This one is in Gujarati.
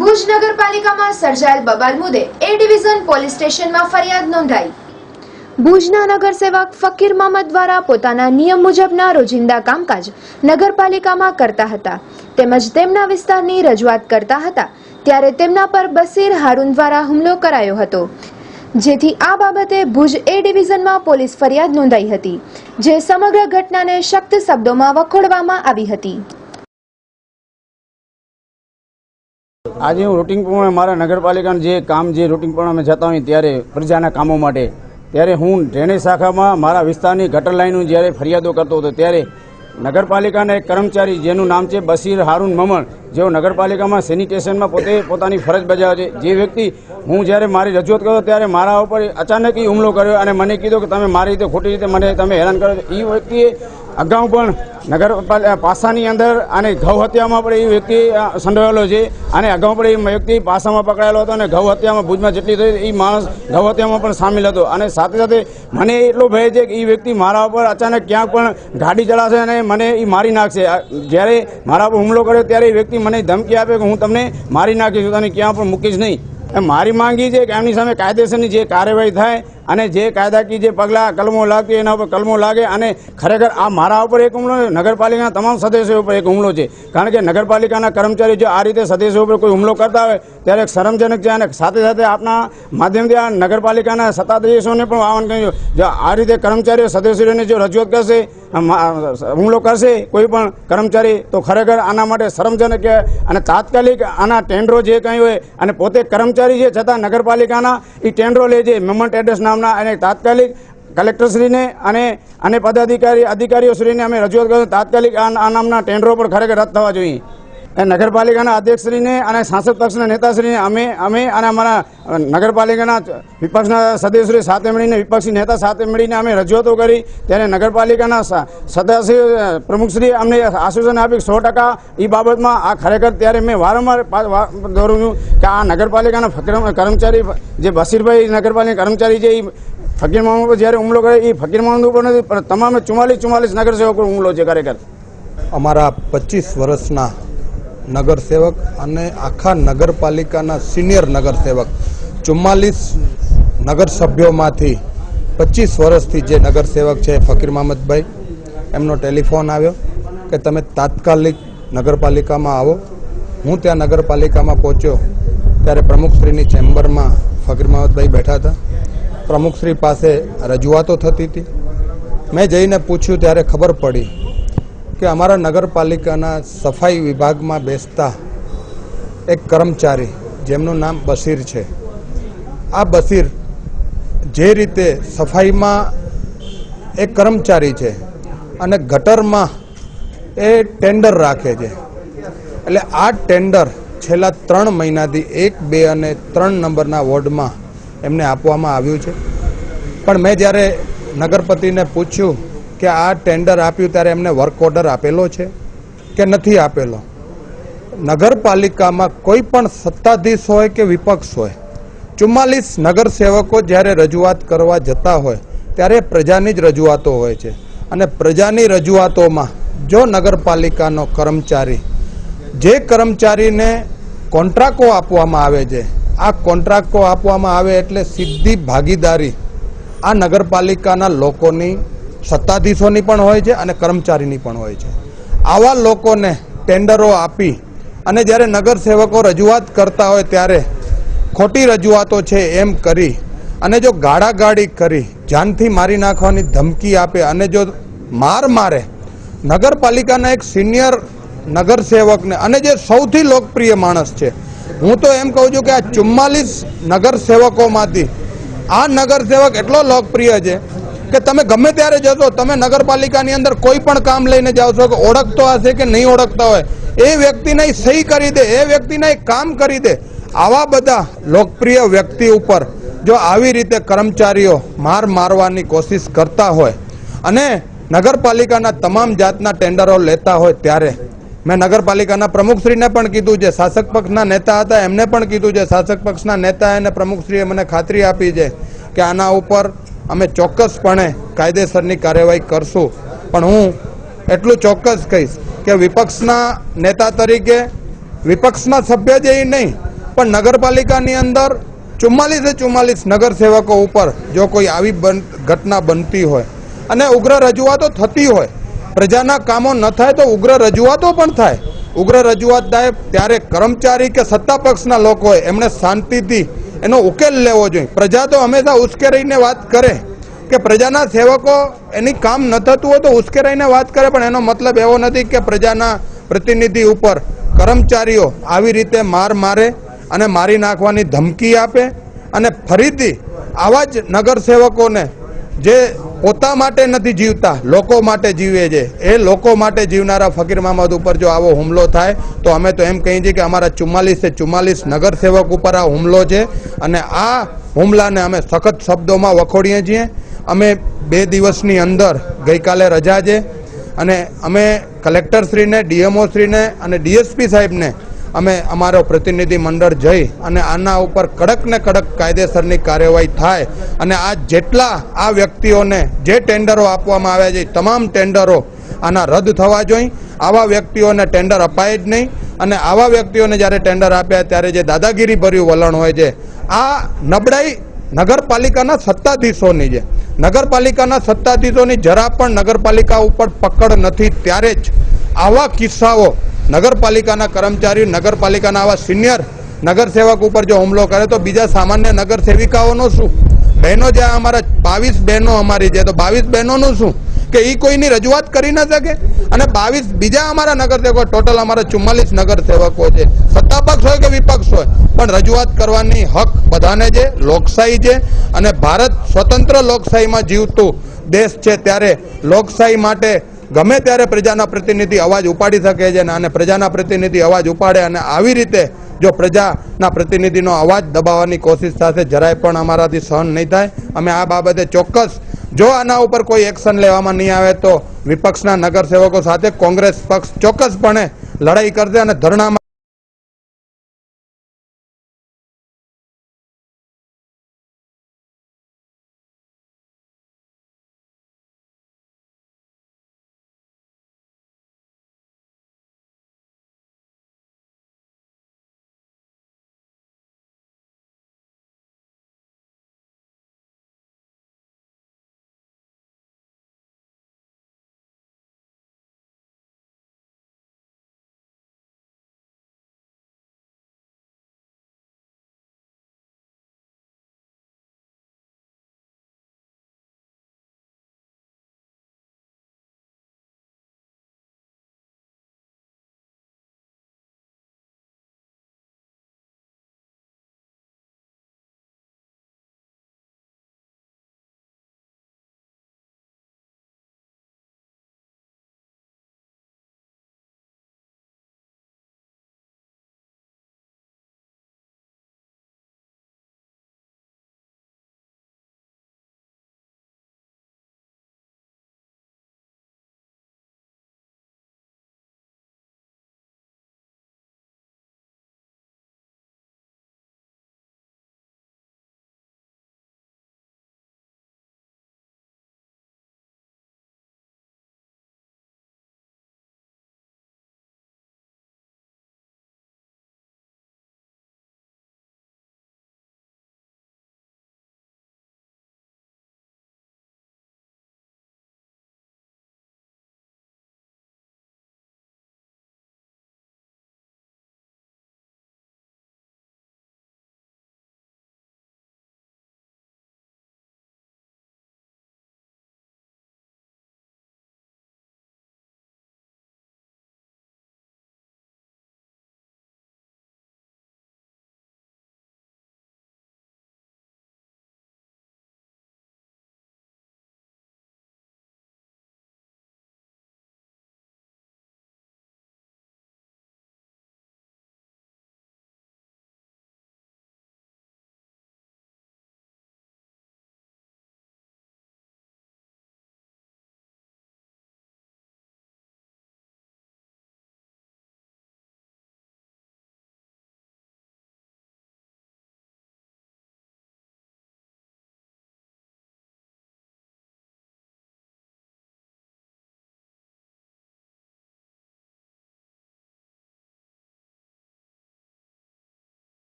ભુજ નગરપાલિકામાં સર્જાયેલ બબાલ મુદ્દે એ ડિવિઝન પોલીસ સ્ટેશનમાં ફરિયાદ નોંધાઈ। ભુજના નગરસેવક ફકીર મોહમ્મદ દ્વારા પોતાના નિયમ મુજબના રોજિંદા કામકાજ નગરપાલિકામાં કરતા હતા તેમજ તેમના વિસ્તારની રજૂઆત કરતા હતા ત્યારે તેમના પર બસીર હારૂન દ્વારા હુમલો કરાયો હતો, જેથી આ બાબતે ભુજ એ ડિવિઝનમાં પોલીસ ફરિયાદ નોંધાઈ હતી, જે સમગ્ર ઘટનાને સખ્ત શબ્દોમાં વખોડવામાં આવી હતી। आज हूँ रूटीन प्रमाण मारा नगरपालिका जे काम जे रूटीन प्रमाण में जता हूँ त्यारे प्रजाना कामों माटे त्यारे हूँ ड्रेनेज शाखा में मारा विस्तारनी गटर लाइन ज्यारे फरियादों करतो हतो त्यारे नगरपालिकाना एक कर्मचारी जेनु नाम है बसीर हारून मोहम्मद जो नगरपालिका में सेनिटेशन में पोते पोतानी फरज बजावे छे। जे व्यक्ति हूँ ज्यारे मारी रजूआत करो त्यारे मारा उपर अचानक ही हुमलो कर्यो अने मने कीधुं के तमे मारी रीते खोटी रीते मने तमे हैरान करो। ई व्यक्तिए अगाऊ पण नगरपालिका पासानी अंदर आने गौ हत्या में पण ए व्यक्ति संडोवायेलो छे अने अगाऊ पण ए व्यक्ति पासामां पकड़ायेलो हतो अने गौ हत्या में भुजमां जेटली थई ए माणस गौ हत्या में पण सामेल हतो अने साथे साथे मने एटलो भय छे के ए व्यक्ति मारा उपर अचानक क्यांक पण गाड़ी चलाशे अने मने ए मारी नाखशे। ज्यारे मारा पर हुमलो कर्यो त्यारे ए व्यक्ति मने धमकी आपे के हूँ तमने मारी नाखीश तने क्यां पण मूकीश नहीं। मारी मांगी है कि एमनी सामे कायदेसरनी जे कार्यवाही थाय अने जे कायदाकीय जे पगला कलमों लागती एना पर कलमों लागे अने खरेखर आ मारा उपर एक हुमलो नगरपालिका तमाम सदस्यों पर एक हुमलो है, कारण के नगरपालिकाना कर्मचारी जो आ रीते सदस्यों पर कोई हुमलो करता हो त्यारे एक शरमजनक है। अने साथे साथे आपना माध्यमथी आ नगरपालिकाना सत्ताधीशोने पण आह्वान कर्युं जो आ रीते कर्मचारीओ सदस्योने जो रजूआत करशे हुमलो करशे कोई पण कर्मचारी तो खरेखर आना माटे शरमजनक है अने तात्कालिक आना टेंडरो जे कंई होय अने पोते कर्मचारी छे छतां नगरपालिकाना ई टेंडरो ले जे मेमोरेंडम एड्रेस नामना अने तात्कालिक कलेक्टरश्रीने अने अधिकारीओश्रीने अमे रजूआत करी तात्कालिक आ नामना टेंडरो पर खरेखर रद्द थवा जोईए। नगरपालिकाना अध्यक्षश्रीने अने सांसद पक्षना नेताश्रीने अमे अने अमारा नगरपालिकाना विपक्षना सदस्यश्री साथे मळीने विपक्षी नेता साथे मळीने अमे रजूआतो करी त्यारे नगरपालिकाना सदस्य प्रमुखश्री अમને आश्वासन आप्યું 100% ई बाबतमां आ खरेखर त्यारे मैं वारंवार दोहराવું છું કે આ નગરપાલિકાના કર્મચારી જે બસીરભાઈ નગરપાલિકા કર્મચારી જે ફકીર મોહમ્મદ પર જ્યારે હુમલો કરે એ ફકીર મોહમ્મદ ઉપર નથી પણ તમામે 44 નગરસેવકો પર હુમલો છે। ખરેખર અમારા 25 વર્ષના नगरसेवक અને આખા નગરપાલિકાના સિનિયર નગરસેવક 44 નગર સભ્યોમાંથી 25 વર્ષથી જે નગરસેવક છે ફકીર મોહમ્મદભાઈ એમનો ટેલિફોન આવ્યો કે તમે તાત્કાલિક નગરપાલિકામાં આવો। હું ત્યાં નગરપાલિકામાં પહોંચ્યો ત્યારે પ્રમુખશ્રીની ચેમ્બરમાં ફકીર મોહમ્મદભાઈ બેઠા હતા। પ્રમુખશ્રી પાસે રજૂઆતો થતી હતી। મેં જઈને પૂછ્યું ત્યારે ખબર પડી કે અમારા નગરપાલિકાના સફાઈ વિભાગમાં બેસતા એક કર્મચારી જેમનું નામ બસીર છે, આ બસીર જે રીતે સફાઈમાં એક કર્મચારી છે અને ગટરમાં એ ટેન્ડર રાખે છે, એટલે આ ટેન્ડર છેલ્લા 3 મહિનાથી 1, 2 અને 3 નંબરના વોર્ડમાં એમને આપવામાં આવ્યું છે। પણ મેં જ્યારે નગરપતિને પૂછ્યું કે આ ટેન્ડર આપ્યું ત્યારે એમને વર્ક ઓર્ડર આપેલો છે કે નથી આપેલો। નગરપાલિકામાં કોઈ પણ સત્તાધીશ હોય કે વિપક્ષ હોય 44 નગરસેવકો જ્યારે રજૂઆત કરવા જતા હોય ત્યારે પ્રજાની જ રજૂઆતો હોય છે અને પ્રજાની રજૂઆતોમાં જો નગરપાલિકાનો કર્મચારી જે કર્મચારીને કોન્ટ્રાક્ટો આપવામાં આવે છે આ કોન્ટ્રાક્ટો આપવામાં આવે એટલે સીધી ભાગીદારી આ નગરપાલિકાના લોકોની સત્તાધીશોની પણ હોય છે અને કર્મચારીની પણ હોય છે। આવા લોકોને ટેન્ડરો આપી અને જ્યારે નગરસેવકો રજૂઆત કરતા હોય ત્યારે ખોટી રજૂઆતો છે એમ કરી અને જો ગાળાગાળી કરી જાનથી મારી નાખવાની ધમકી આપે અને જો મારે નગરપાલિકાના એક સિનિયર નગરસેવકને અને જે સૌથી લોકપ્રિય માણસ છે, હું તો એમ કહું છું કે આ 44 નગરસેવકોમાંથી આ નગરસેવક એટલો લોકપ્રિય છે કે તમે ગમે ત્યારે જશો તમે નગરપાલિકાની અંદર કોઈ પણ કામ લઈને જાઓ છો કે ઓળખતો હશે કે નહીં ઓળખતા હોય એ વ્યક્તિને સહી કરી દે, એ વ્યક્તિને કામ કરી દે। આવા બધા લોકપ્રિય વ્યક્તિ ઉપર જો આવી રીતે કર્મચારીઓ મારવાની કોશિશ કરતા હોય અને નગરપાલિકાના તમામ જાતના ટેન્ડરો લેતા હોય ત્યારે મેં નગરપાલિકાના પ્રમુખશ્રીને પણ કીધું છે, શાસક પક્ષના નેતા હતા એમને પણ કીધું છે। શાસક પક્ષના નેતા અને પ્રમુખશ્રીએ મને ખાતરી આપી છે કે આના ઉપર અમે ચોક્કસપણે કાયદેસરની કાર્યવાહી કરશું। પણ હું એટલું ચોક્કસ કહીશ કે વિપક્ષના નેતા તરીકે વિપક્ષના સભ્ય જ એ નહીં પણ નગરપાલિકાની અંદર 44 નગરસેવકો ઉપર જો કોઈ આવી ઘટના બનતી હોય અને ઉગ્ર રજૂઆતો થતી હોય, પ્રજાના કામો ન થાય તો ઉગ્ર રજૂઆતો પણ થાય. ઉગ્ર રજૂઆત થાય ત્યારે કર્મચારી કે સત્તા પક્ષના લોકો હોય એમણે શાંતિથી એનો ઉકેલ લેવો જોઈએ. પ્રજા તો હંમેશા ઉશ્કેરાઈને વાત કરે કે પ્રજાના સેવકો એની કામ ન થતું હોય તો ઉશ્કેરાઈને વાત કરે, પણ એનો મતલબ એવો નથી કે પ્રજાના પ્રતિનિધિ ઉપર કર્મચારીઓ આવી રીતે મારે અને મારી નાખવાની ધમકી આપે. અને ફરીથી આવા જ નગરસેવકોને જે પોતા માટે નથી જીવતા, લોકો માટે જીવે છે, એ લોકો માટે જીવનારા ફકીર મામદ ઉપર જો આવો હુમલો થાય તો અમે તો એમ કહીએ છીએ કે અમારા 44 નગરસેવક ઉપર આ હુમલો છે અને આ હુમલાને અમે સખત શબ્દોમાં વખોડીએ છીએ. અમે 2 દિવસની અંદર ગઈકાલે રજા છે અને અમે કલેક્ટરશ્રીને, ડીએમઓશ્રીને અને ડીએસપી સાહેબને અમે અમારો પ્રતિનિધિ મંડળ જઈ અને આના ઉપર કડક ને કડક કાયદેસરની કાર્યવાહી થાય અને આ જેટલા આ વ્યક્તિઓને જે ટેન્ડરો આપવામાં આવ્યા છે તમામ ટેન્ડરો આના રદ થવા જોઈએ. આવા વ્યક્તિઓને ટેન્ડર અપાય જ નહીં અને આવા વ્યક્તિઓને જ્યારે ટેન્ડર આપ્યા ત્યારે જે દાદાગીરી ભર્યું વલણ હોય છે, આ નબળાઈ નગરપાલિકાના સત્તાધીશોની છે. નગરપાલિકાના સત્તાધીશોની જરા પણ નગરપાલિકા ઉપર પકડ નથી. ત્યારે જ આવા કિસ્સાઓ નગરપાલિકાના કર્મચારી, નગરપાલિકાના આવા સિનિયર નગરસેવક ઉપર જો હુમલો કરે તો બીજા સામાન્ય નગરસેવિકાઓનો શું? બહેનો જે અમારા 22 બહેનો અમારી છે તો 22 બહેનોનું શું કે એ કોઈની રજૂઆત કરી ન શકે? અને 22 બીજા અમારા નગરસેવકો, ટોટલ અમારા 44 નગરસેવકો છે, સત્તાપક્ષ હોય કે વિપક્ષ હોય, પણ રજૂઆત કરવાની હક બધાને છે. લોકશાહી છે અને ભારત સ્વતંત્ર લોકશાહીમાં જીવતું દેશ છે, ત્યારે લોકશાહી માટે ગમે ત્યારે પ્રજાના પ્રતિનિધિ અવાજ ઉપાડી શકે છે અને પ્રજાના પ્રતિનિધિ અવાજ ઉપાડે અને આવી રીતે જો પ્રજાના પ્રતિનિધિનો અવાજ દબાવવાની કોશિશ થશે જરાય પણ અમારાથી સહન નહીં થાય. અમે આ બાબતે ચોક્કસ જો આના ઉપર કોઈ એક્શન લેવામાં નહીં આવે તો વિપક્ષના નગરસેવકો સાથે કોંગ્રેસ પક્ષ ચોક્કસપણે લડાઈ કરશે અને ધરણામાં